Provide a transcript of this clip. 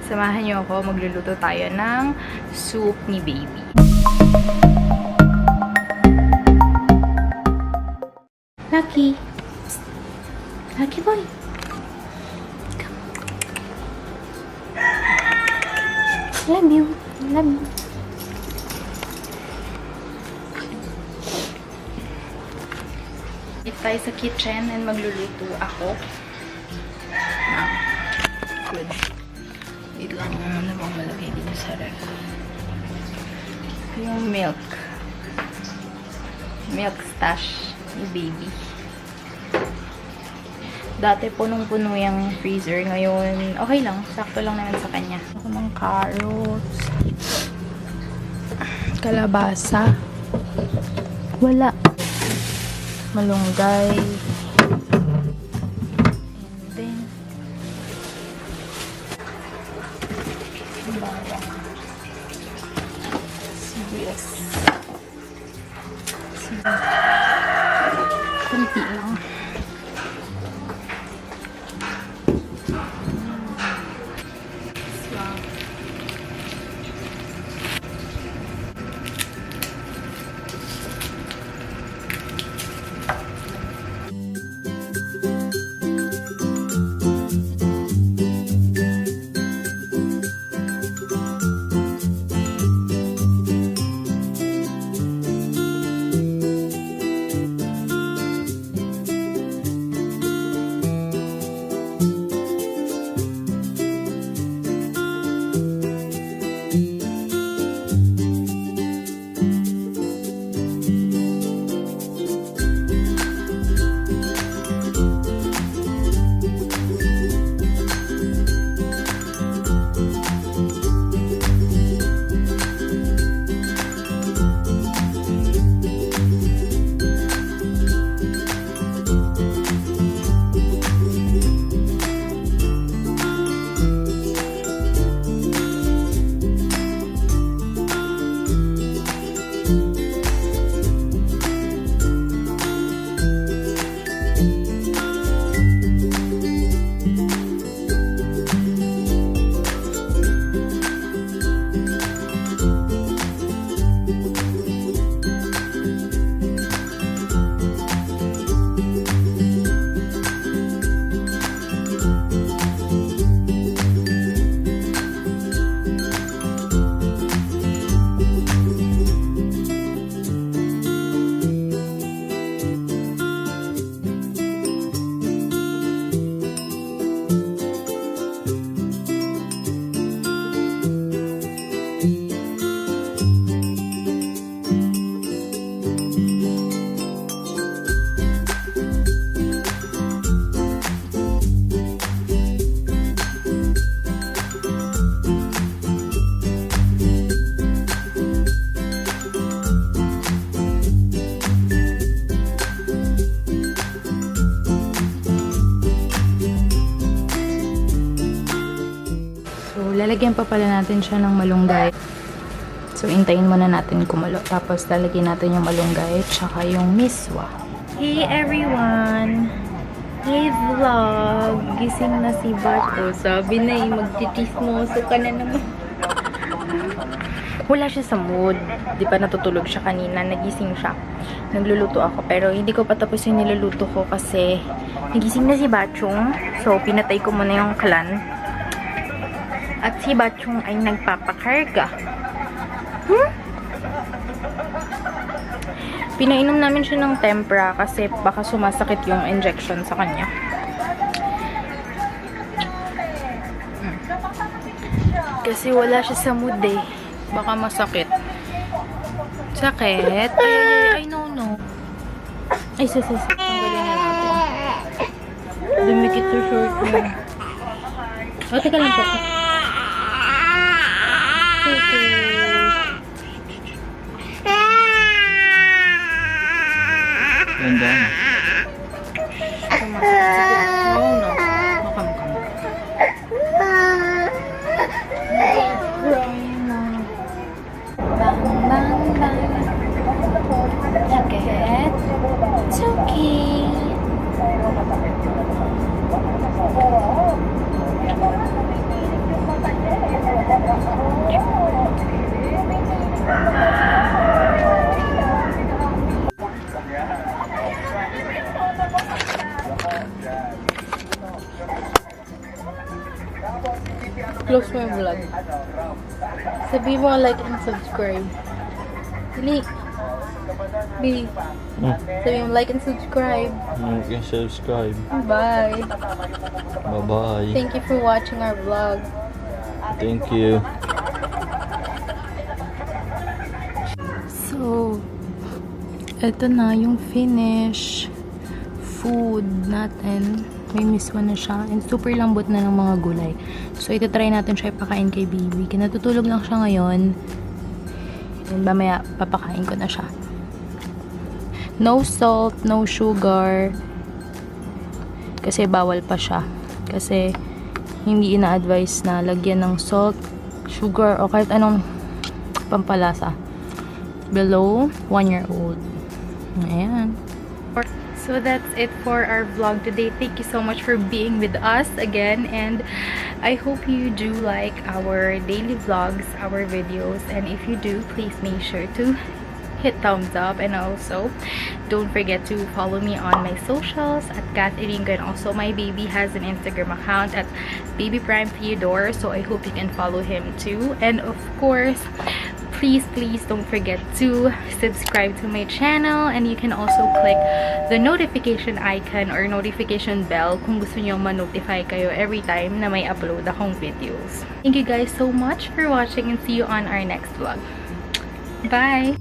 Samahan niyo ako, magluluto tayo ng soup ni baby. Lucky! Lucky boy! Come on. Love you! Love you! Dito tayo sa kitchen and magluluto ako. Good. Dito lang namang malagay dito sa ref. Yung milk. Milk stash ni baby. Dati punong-puno yung freezer. Ngayon, okay lang. Sakto lang naman sa kanya. Ako ng carrots. Kalabasa. Wala. Malunggay. And then, bawang. Sibuyas. Kunti lang. Lalagyan pa pala natin siya ng malunggay. So, intayin muna natin kumulo. Tapos, lalagyan natin yung malunggay tsaka yung miswa. Hey everyone! Hey vlog! Gising na si Bato. Sabi na magtitismoso ka na naman. Wala siya sa mood. Di ba natutulog siya kanina? Nagising siya. Nagluluto ako. Pero hindi ko pa tapos yung niluluto ko kasi nagising na si Bachong. So, pinatay ko muna yung kalan. At si Bachong ay nagpapakarga. Pinainom namin siya ng tempra kasi baka sumasakit yung injection sa kanya. Kasi wala siya sa mood eh. Baka masakit. Sakit? Ay, no. Ay, sis. Tanggalin na natin. Dumikit sa short mo. O, teka lang po. Ganda na. No. Bang. Sakit? It's okay. Close my vlog. Sabi mo like and subscribe. Dili. Bi. Sabi mo like and subscribe. You can subscribe. Bye. Bye-bye. Thank you for watching our vlog. Thank you. So, eto na yung finish food natin. May miswa na siya. And super lambot na ng mga gulay. So, itatry natin siya ipakain kay baby. Kinatutulog lang siya ngayon. And mamaya, papakain ko na siya. No salt, no sugar. Kasi bawal pa siya. Kasi, hindi ina-advise na lagyan ng salt, sugar, o kahit anong pampalasa. Below 1 year old. Ayan. So that's it for our vlog today. Thank you so much for being with us again, and I hope you do like our daily vlogs, our videos, and if you do, please make sure to hit thumbs up, and also don't forget to follow me on my socials at Kathirinco, and also my baby has an Instagram account at Babyprime Theodore, so I hope you can follow him too. And of course, please don't forget to subscribe to my channel, and you can also click the notification icon or notification bell kung gusto nyo ma-notify kayo every time na may upload akong videos. Thank you guys so much for watching, and see you on our next vlog. Bye!